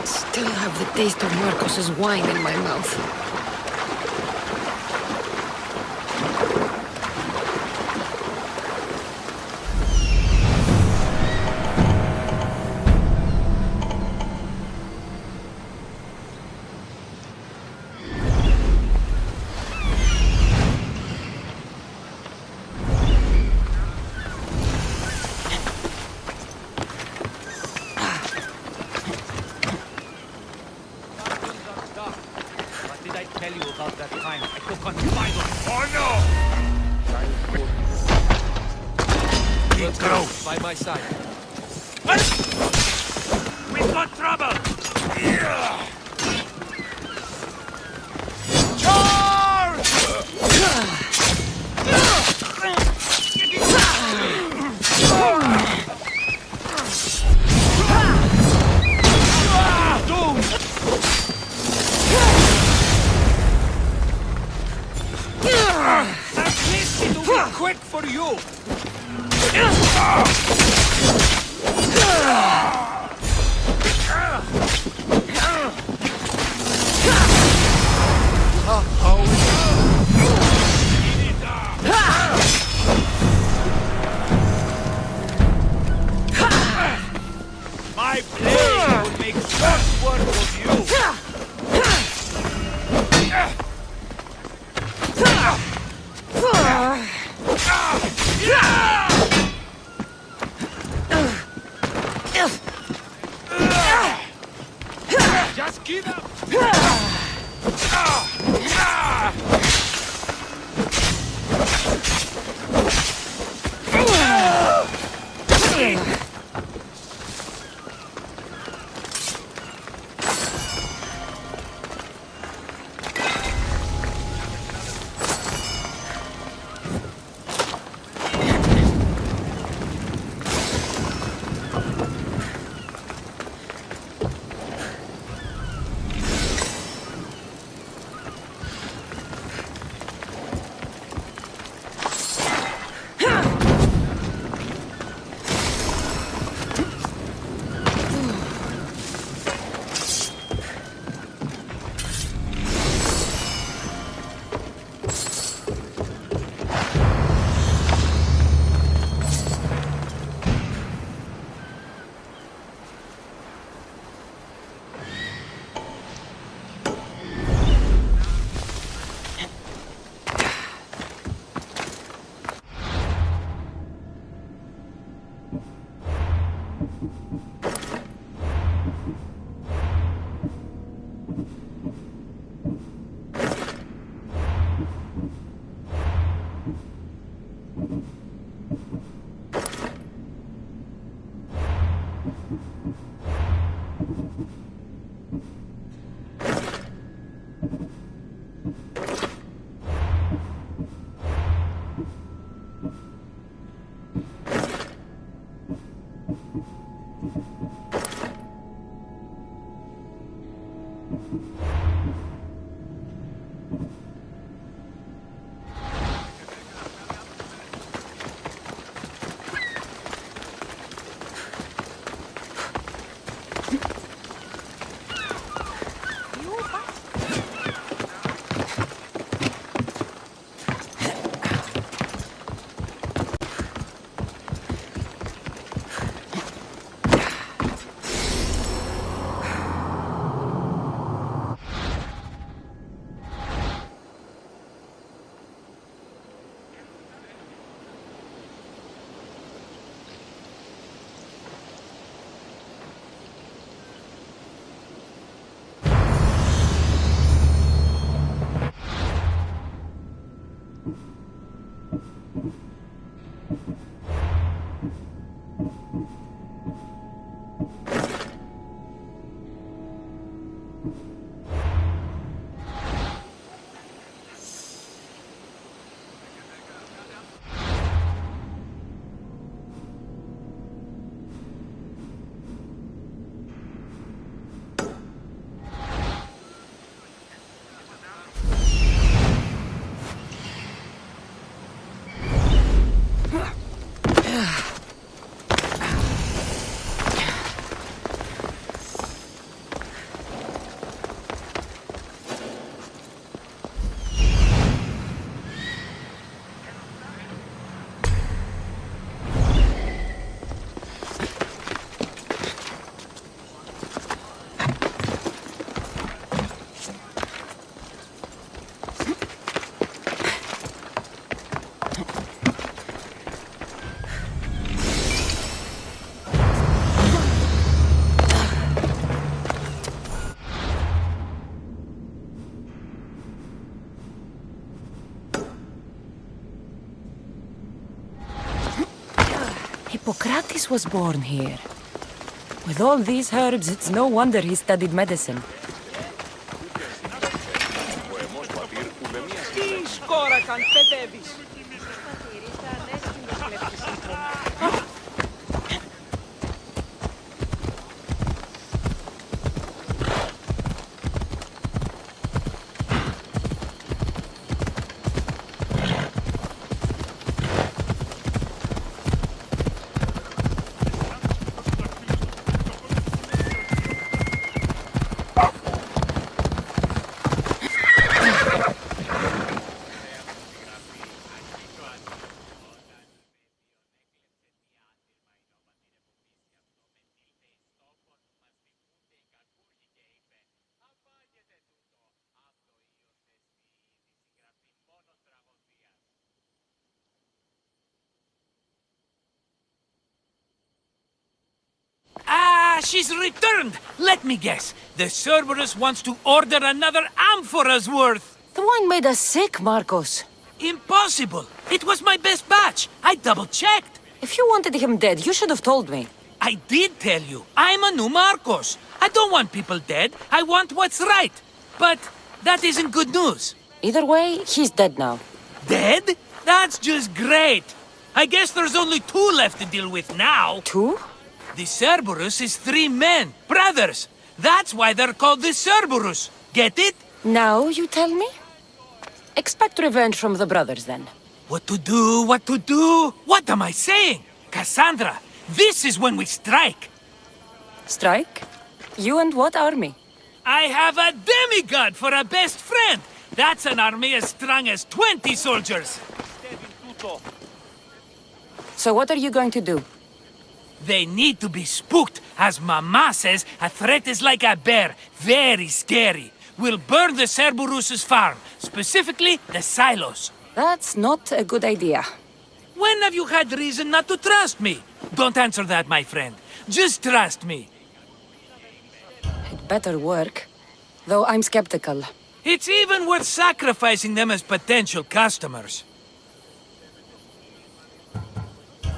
Still have the taste of Marcos's wine in my mouth. Tell you about that time I took on Spider. Oh no! Let's go. By my side. We've got trouble! Quick for you! My blade will make short work of you! Just give up! Socrates was born here. With all these herbs, it's no wonder he studied medicine. Τι σκόρακαν, παιδεύεις. She's returned! Let me guess. The Cerberus wants to order another amphora's worth. The wine made us sick, Marcos. Impossible. It was my best batch. I double-checked. If you wanted him dead, you should have told me. I did tell you. I'm a new Marcos. I don't want people dead. I want what's right. But that isn't good news. Either way, he's dead now. Dead? That's just great. I guess there's only 2 left to deal with now. 2? The Cerberus is 3 men, brothers. That's why they're called the Cerberus. Get it? Now you tell me? Expect revenge from the brothers, then. What to do? What to do? What am I saying? Cassandra, this is when we strike. Strike? You and what army? I have a demigod for a best friend. That's an army as strong as 20 soldiers. So what are you going to do? They need to be spooked. As Mama says, a threat is like a bear. Very scary. We'll burn the Cerberus' farm. Specifically, the silos. That's not a good idea. When have you had reason not to trust me? Don't answer that, my friend. Just trust me. It better work. Though I'm skeptical. It's even worth sacrificing them as potential customers.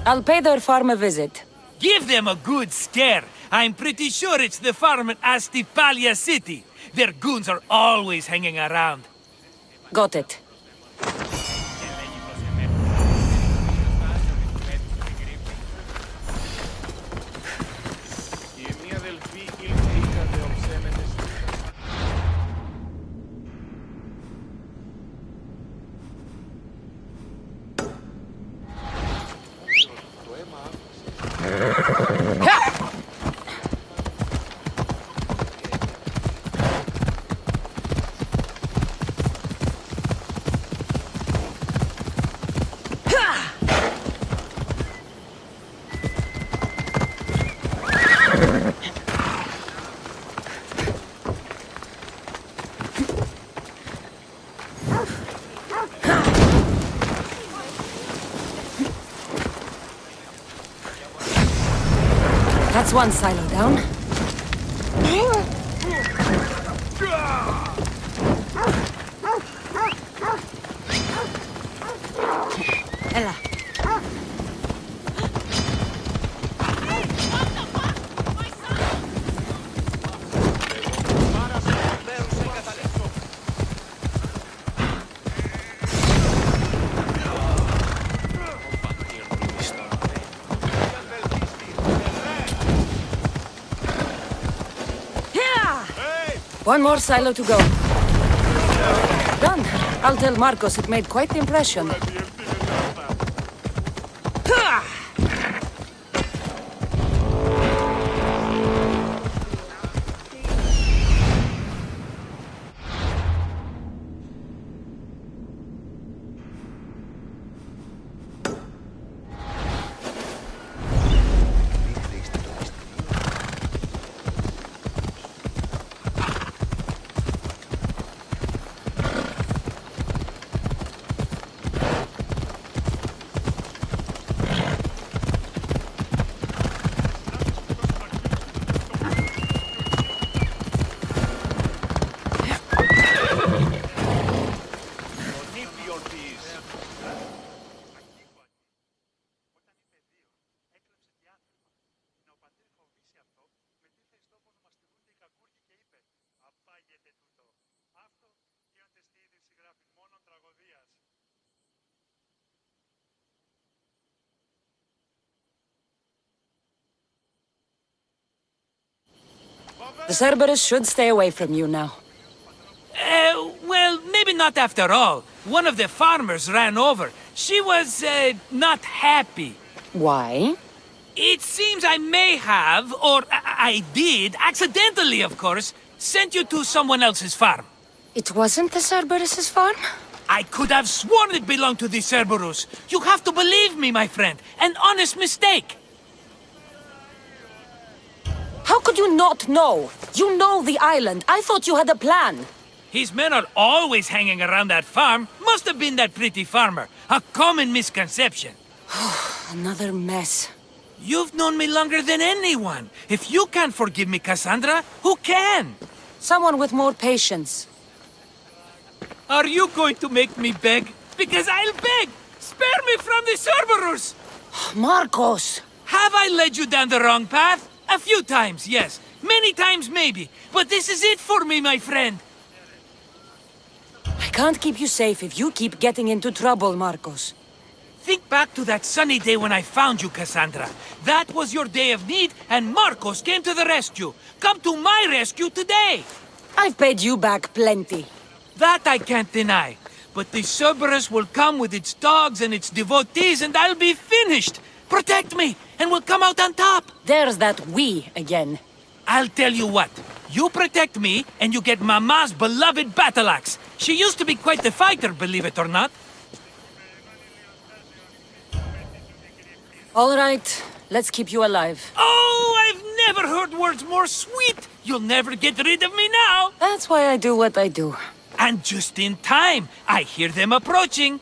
I'll pay their farm a visit. Give them a good scare. I'm pretty sure it's the farm in Astipalia City. Their goons are always hanging around. Got it. That's one silo down. Ella. One more silo to go. Done. I'll tell Marcos it made quite the impression. ακούρκη και είπε «Απάγεται τούτο». Αυτό γίνεται στη είδηση γράφει μόνο τραγωδίας. The Cerberus should stay away from you now. Well, maybe not after all. One of the farmers ran over. She was, not happy. Why? It seems I may have, or I did, accidentally of course, sent you to someone else's farm. It wasn't the Cerberus's farm? I could have sworn it belonged to the Cerberus. You have to believe me, my friend. An honest mistake. How could you not know? You know the island. I thought you had a plan. His men are always hanging around that farm. Must have been that pretty farmer. A common misconception. Another mess. You've known me longer than anyone. If you can't forgive me, Cassandra, who can? Someone with more patience. Are you going to make me beg? Because I'll beg! Spare me from the Cerberus! Marcos! Have I led you down the wrong path? A few times, yes. Many times, maybe. But this is it for me, my friend. I can't keep you safe if you keep getting into trouble, Marcos. Think back to that sunny day when I found you, Cassandra. That was your day of need, and Marcos came to the rescue. Come to my rescue today! I've paid you back plenty. That I can't deny. But the Cerberus will come with its dogs and its devotees, and I'll be finished! Protect me, and we'll come out on top! There's that we again. I'll tell you what. You protect me, and you get Mama's beloved battle axe. She used to be quite the fighter, believe it or not. All right, let's keep you alive. Oh, I've never heard words more sweet! You'll never get rid of me now! That's why I do what I do. And just in time, I hear them approaching.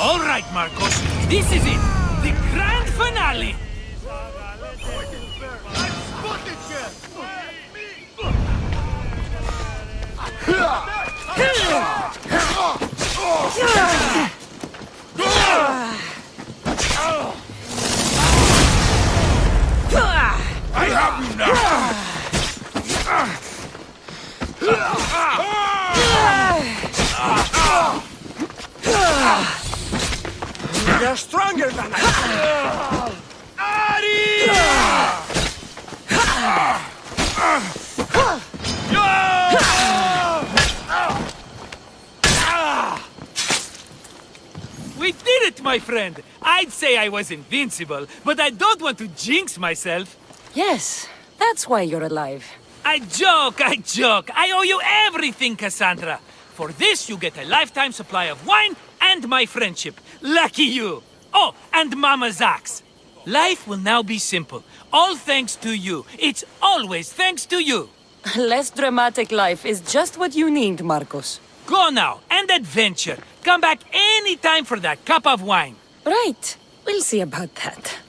All right, Marcos, this is it. The grand finale. I have you now! You're stronger than I am! We did it, my friend. I'd say I was invincible, but I don't want to jinx myself. Yes, that's why you're alive. I joke, I joke. I owe you everything, Cassandra. For this, you get a lifetime supply of wine and my friendship. Lucky you. Oh, and Mama's axe. Life will now be simple. All thanks to you. It's always thanks to you. A less dramatic life is just what you need, Marcos. Go now, and adventure. Come back any time for that cup of wine. Right. We'll see about that.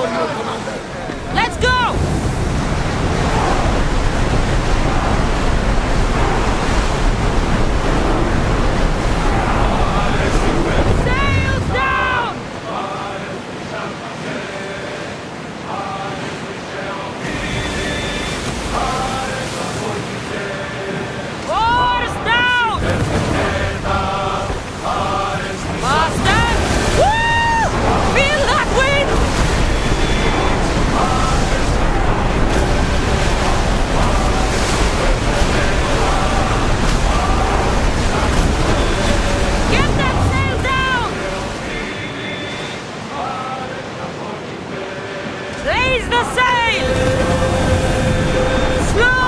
Let's go! Sails down! Oars down! Master! Woo! Feel that wind! Get that sail down! Raise the sail! Slow!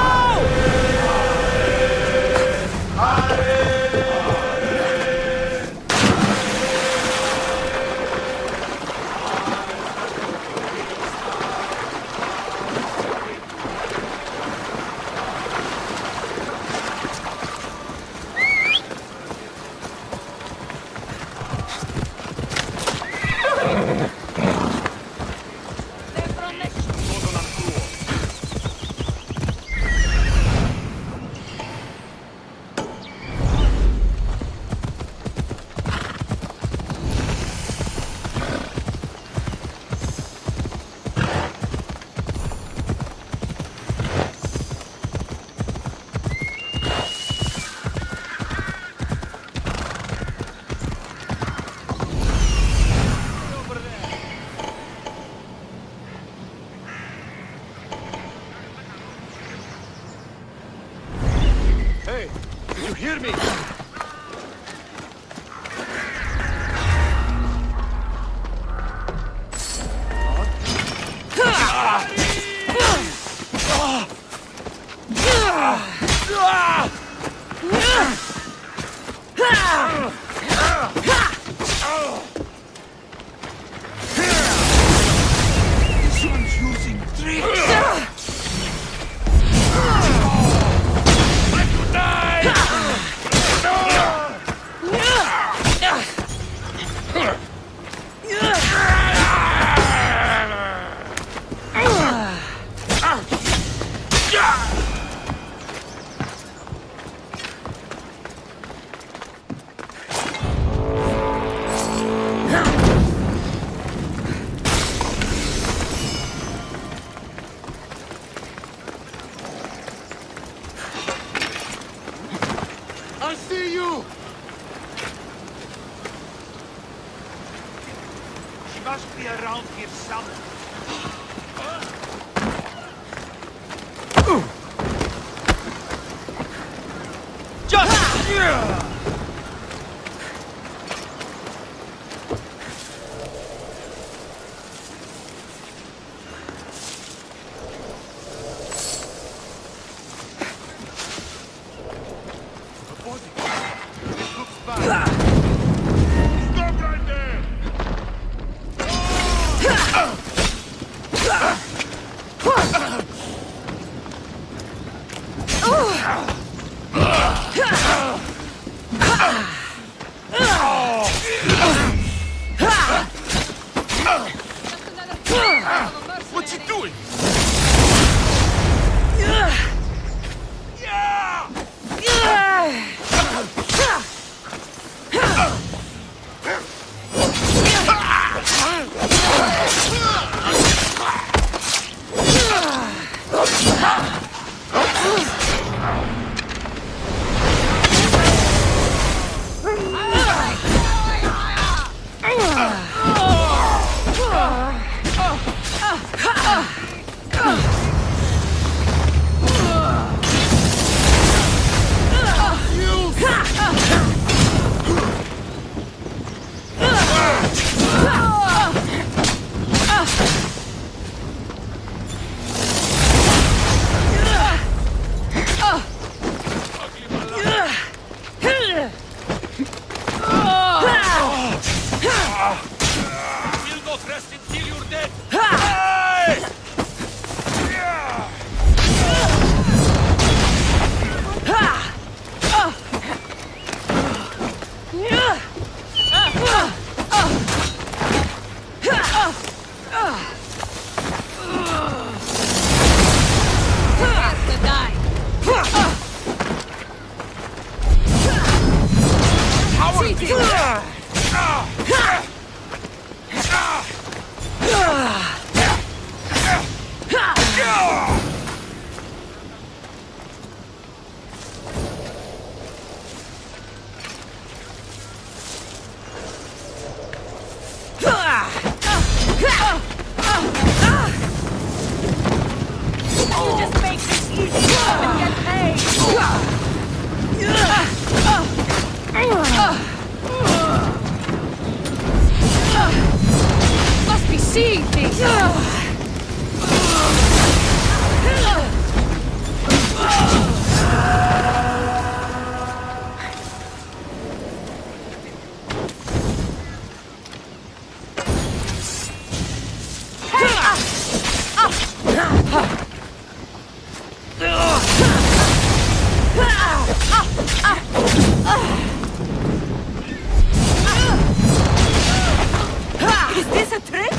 Hey, you hear me? This one's using tricks. I see you! She must be around here somewhere. Stop right there! What's he doing? Is this a trick?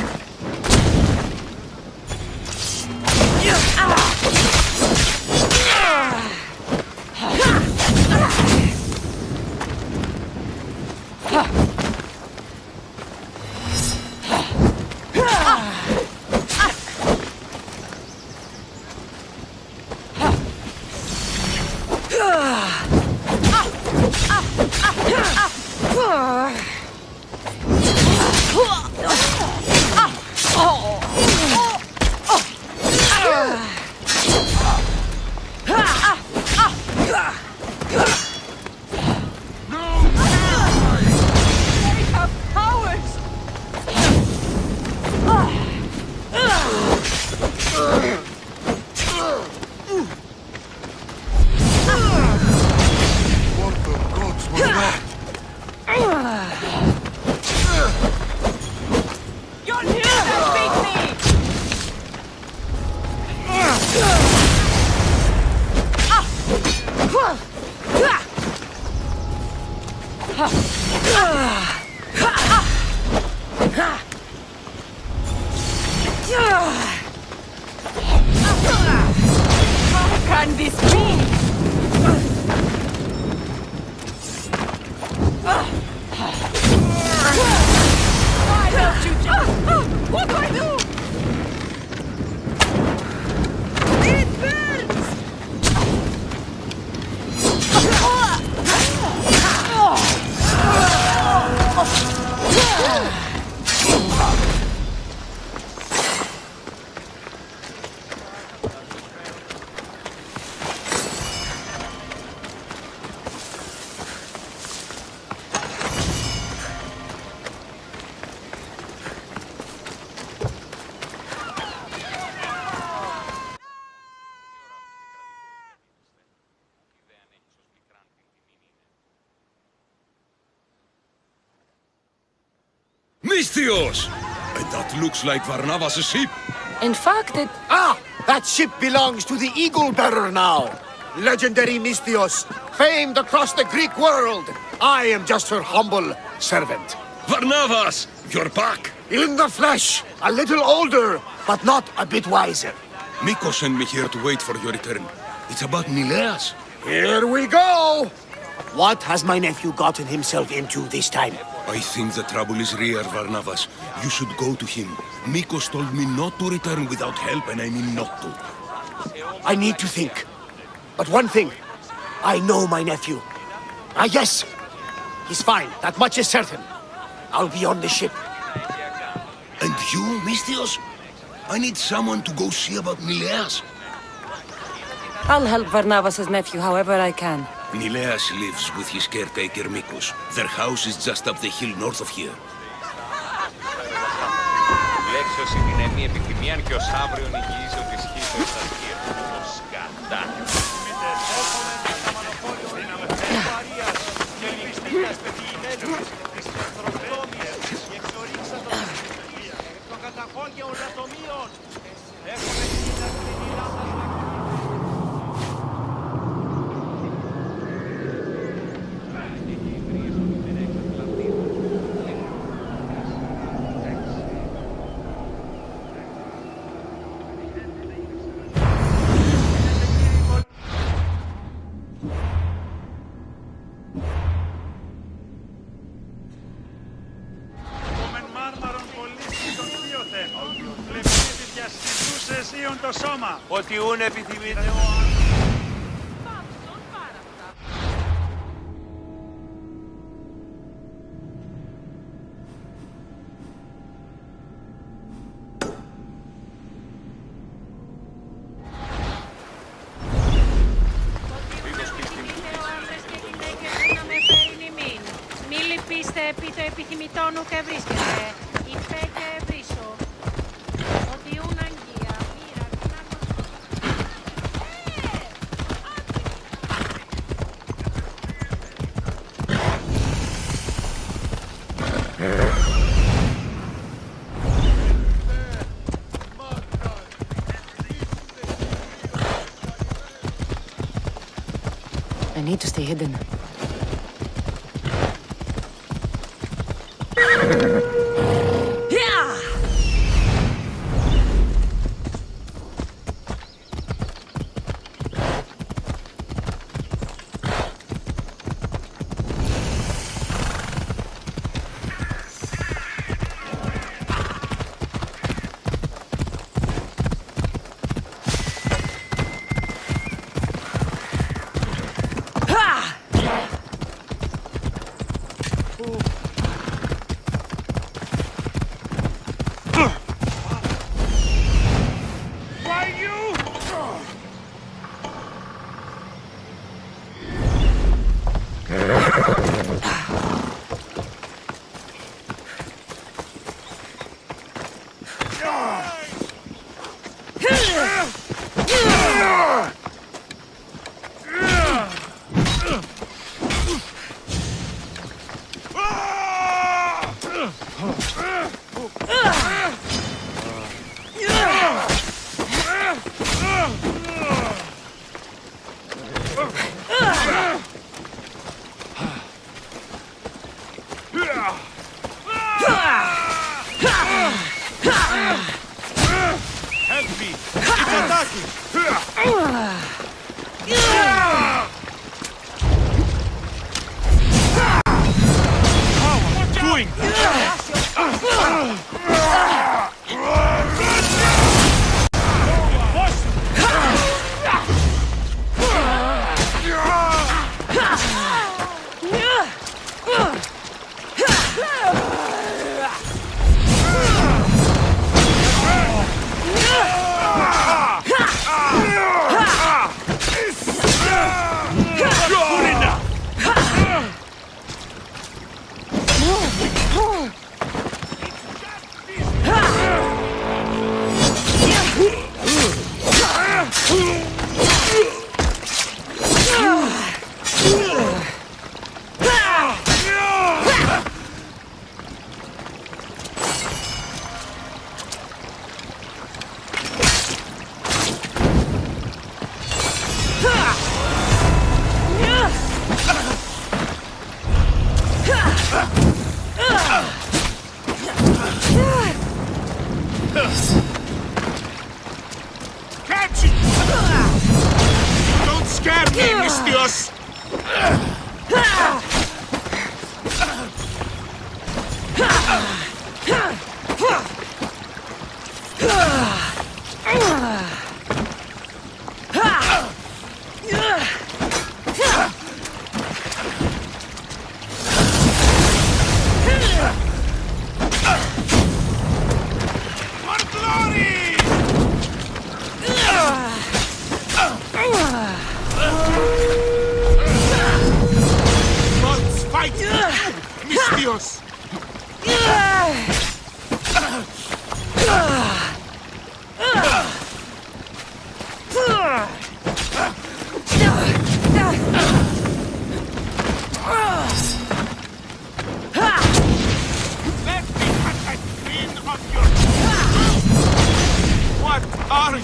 What the gods was that? You're here to beat me! How can this be? Why don't you just... What do I do? It burns! Misthios! And that looks like Varnavas' ship. In fact, it... Ah! That ship belongs to the Eagle Bearer now. Legendary Misthios, famed across the Greek world. I am just her humble servant. Varnavas! You're back! In the flesh, a little older, but not a bit wiser. Miko sent me here to wait for your return. It's about Nileas. Here we go! What has my nephew gotten himself into this time? I think the trouble is real, Varnavas. You should go to him. Mikos told me not to return without help, and I mean not to. I need to think. But one thing, I know my nephew. Ah, yes, he's fine. That much is certain. I'll be on the ship. And you, Misthios? I need someone to go see about Nileas. I'll help Varnavas' nephew however I can. Nileas lives with his caretaker Mikos. Their house is just up the hill north of here. Λέξω συνενέμει επιθυμίαν και ως αύριον υγιής ότι σχίσεως θα σκύρω. Σκατά. των καταχώριων ατομίων. Το σώμα. Ότι ούν επιθυμείτε. Μη λυπήστε επί το επιθυμητό νου και βρίσκεται. Υπέ και βρίσω. I need to stay hidden. Yeah! Help me! It's attacking! How am I doing Catch it! Don't scare me, Mistios! For glory! Gods fight! Mistios! Let me cut a clean of your... What are you?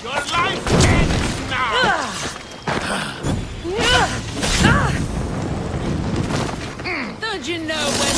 Your life ends now! Don't you know when...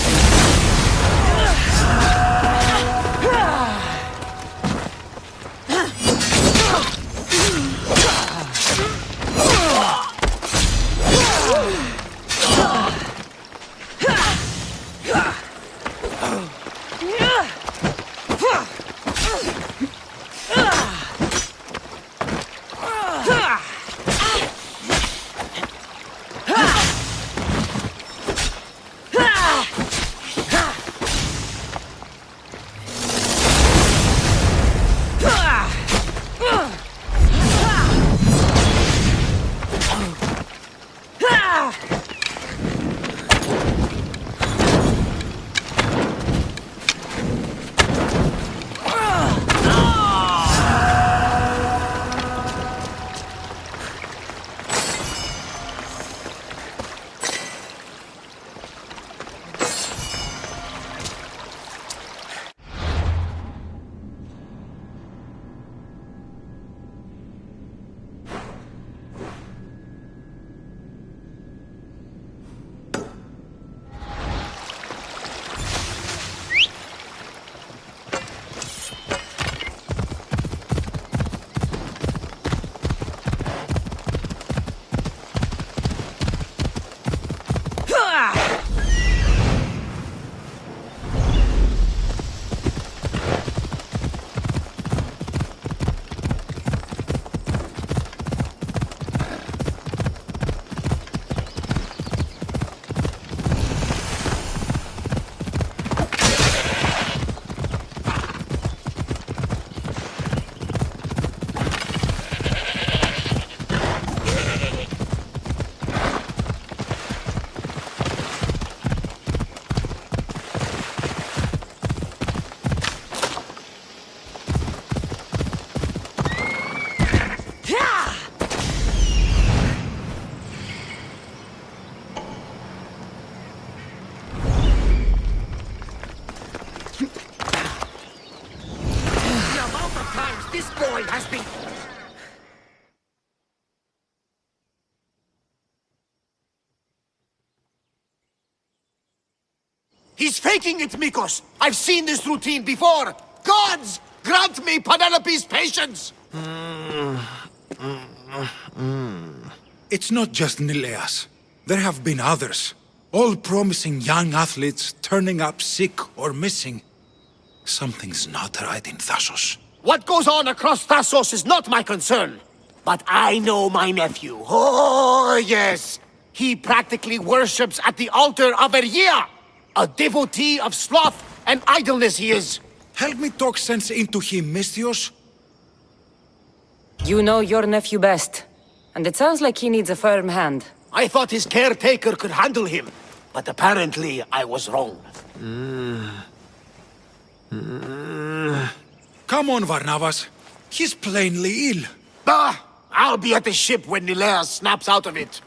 He's faking it, Mikos! I've seen this routine before! Gods! Grant me Penelope's patience! It's not just Nileas. There have been others. All promising young athletes turning up sick or missing. Something's not right in Thassos. What goes on across Thassos is not my concern. But I know my nephew. Oh, yes! He practically worships at the altar of Ergia! A devotee of sloth and idleness he is! Help me talk sense into him, Misthios. You know your nephew best. And it sounds like he needs a firm hand. I thought his caretaker could handle him. But apparently I was wrong. Come on, Varnavas. He's plainly ill. Bah! I'll be at the ship when Nileas snaps out of it.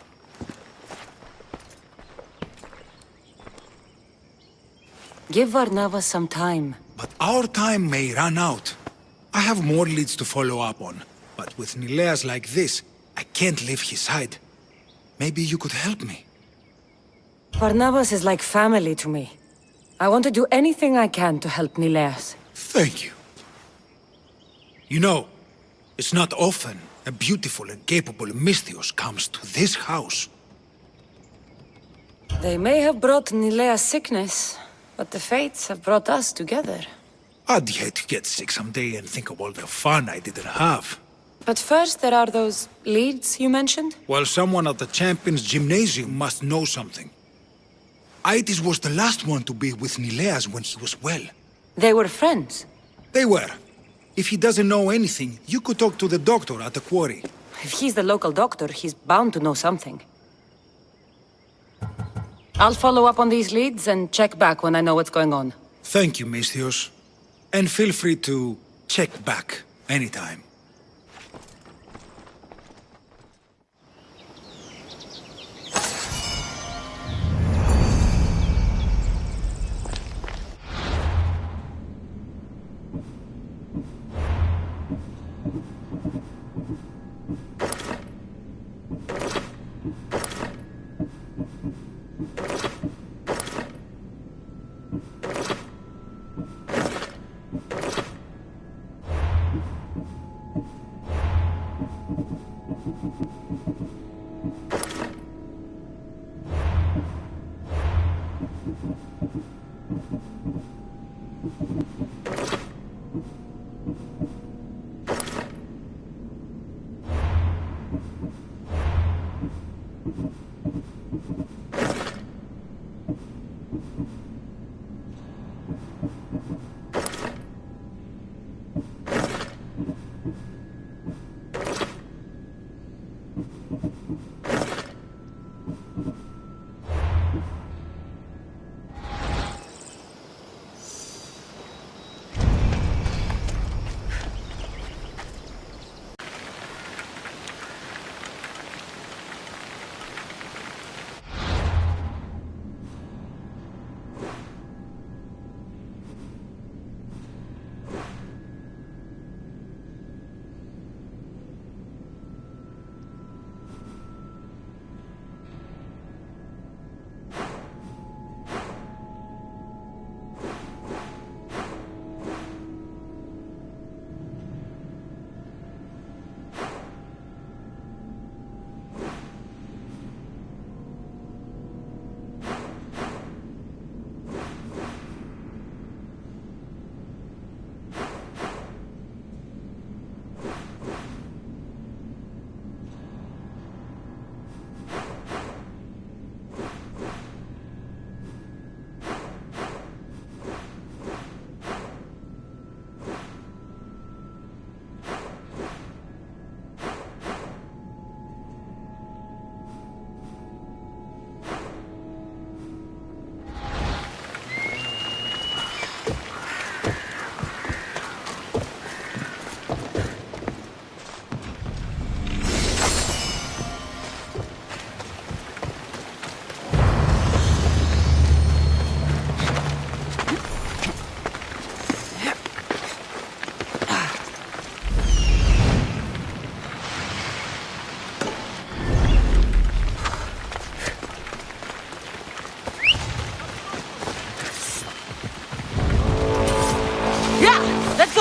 Give Varnavas some time. But our time may run out. I have more leads to follow up on. But with Nileas like this, I can't leave his side. Maybe you could help me. Varnavas is like family to me. I want to do anything I can to help Nileas. Thank you. You know, it's not often a beautiful and capable Misthios comes to this house. They may have brought Nileas sickness, but the fates have brought us together. I'd hate to get sick someday and think of all the fun I didn't have. But first there are those leads you mentioned? Well, someone at the Champions Gymnasium must know something. Aitis was the last one to be with Nileas when he was well. They were friends. They were. If he doesn't know anything, you could talk to the doctor at the quarry. If he's the local doctor, he's bound to know something. I'll follow up on these leads and check back when I know what's going on. Thank you, Misthios. And feel free to check back anytime.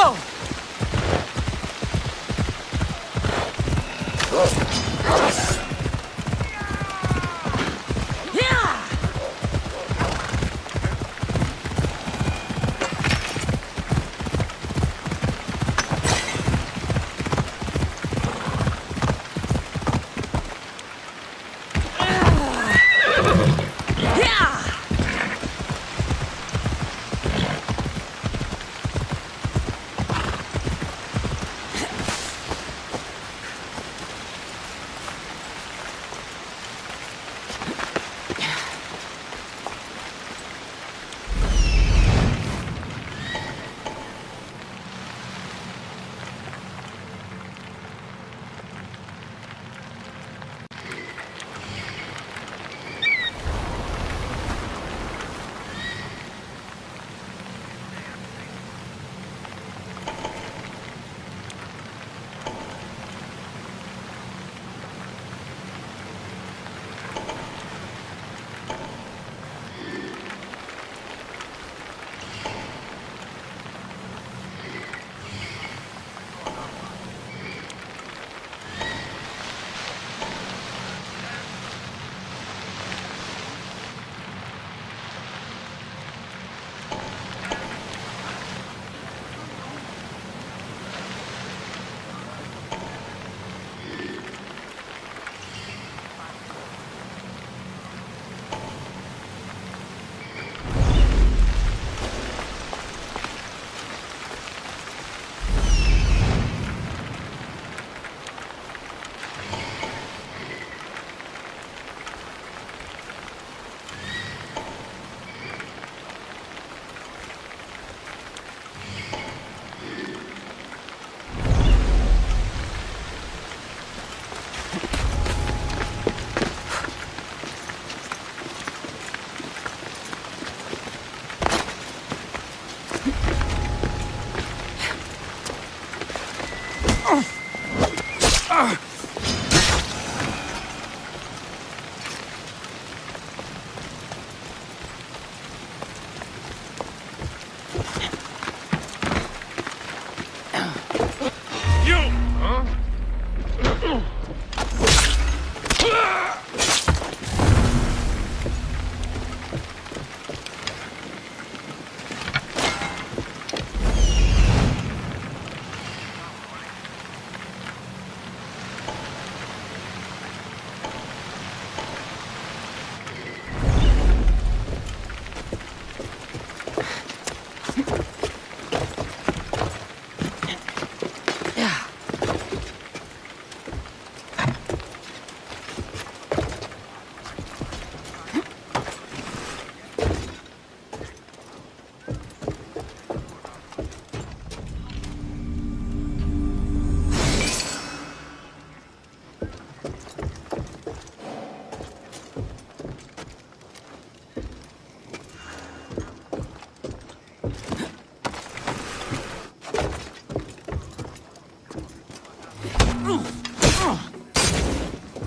go!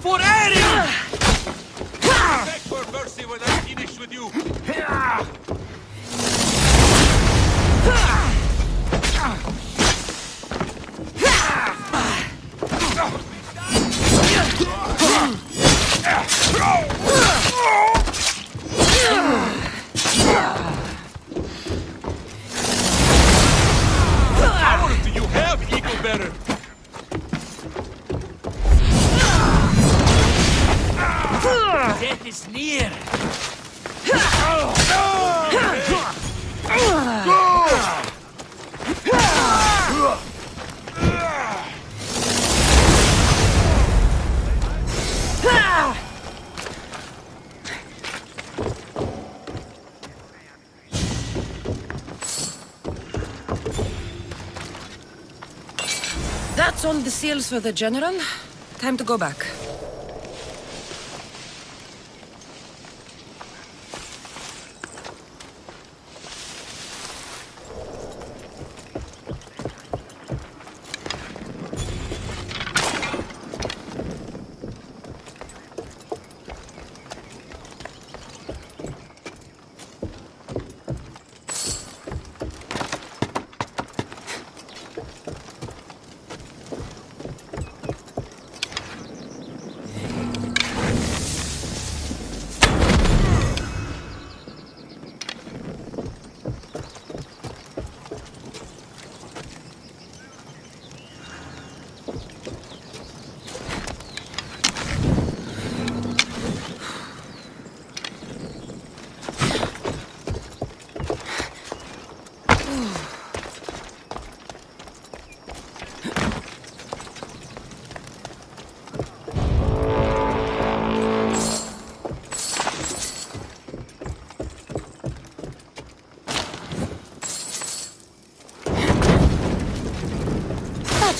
For area! Beg for mercy when I'm finished with you! How do you have, equal better? Death is near. That's all the seals for the general. Time to go back.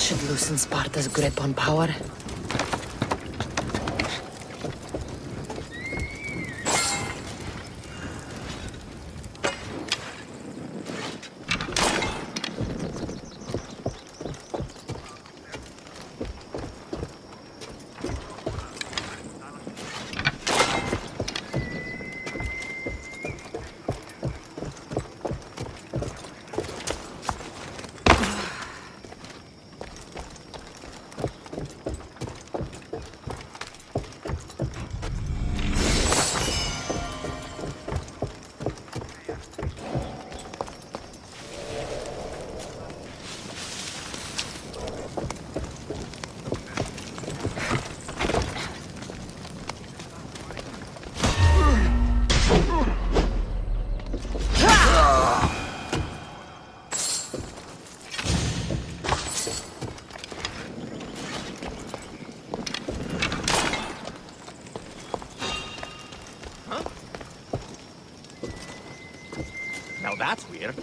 should loosen Sparta's grip on power. Now that's weird.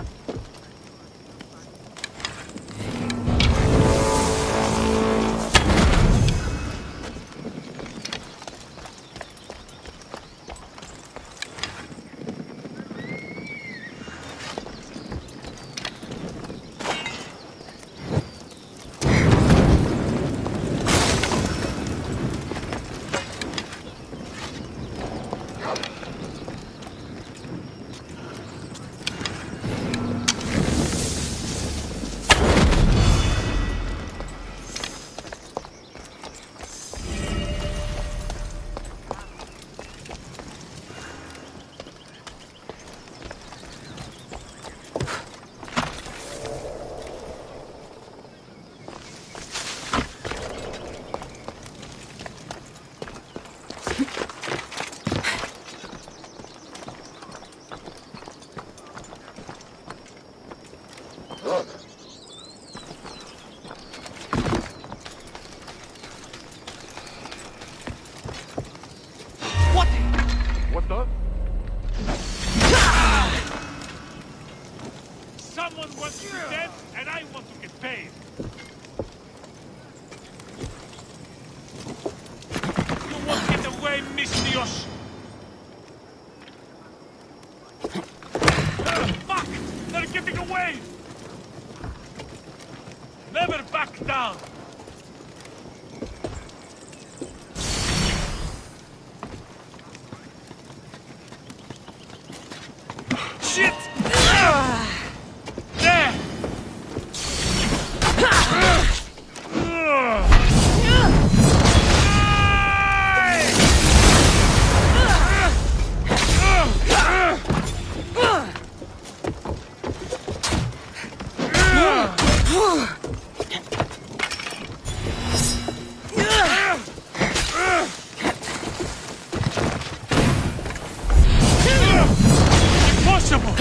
What the? Someone wants you dead, and I want to get paid. You won't get away, Mistios. Fuck! They're getting away! Never back down! Shit! There! Impossible!